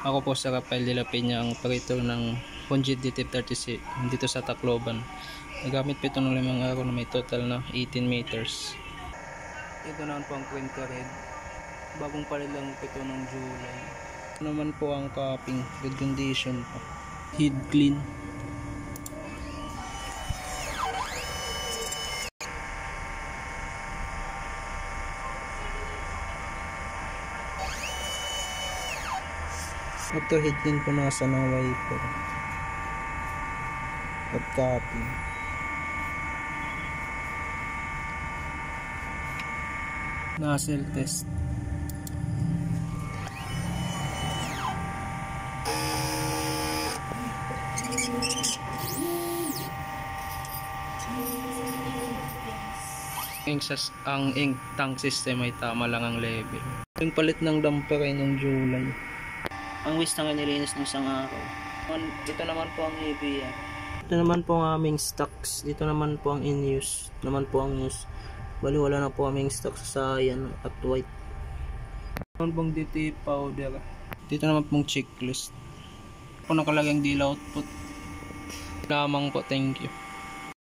Ako po sa Rafael de la Peña, ang operator ng Honjit DT36 dito sa Tacloban. Nagamit po ito ng 5 araw na may total na 18 meters. Ito naman po ang printer head. Bagong palit lang po ito ng July. Ito naman po ang cupping, good condition po. Head clean. Ito head clean po, nasa ng wiper at cupping. Nozzle test. Ang ink tank system ay tama lang ang level. Yung palit ng damper ay nung July. Ang waste na nilinis ng isang araw. Ito naman po ang ABR. Ito naman po ang aming stocks. Dito naman po ang in use. Ito naman po ang use. Bali wala na po aming stocks sa yan at white. Ito naman pong DT powder. Dito naman pong checklist. Kung nakalagay ang deal output lamang po. Thank you.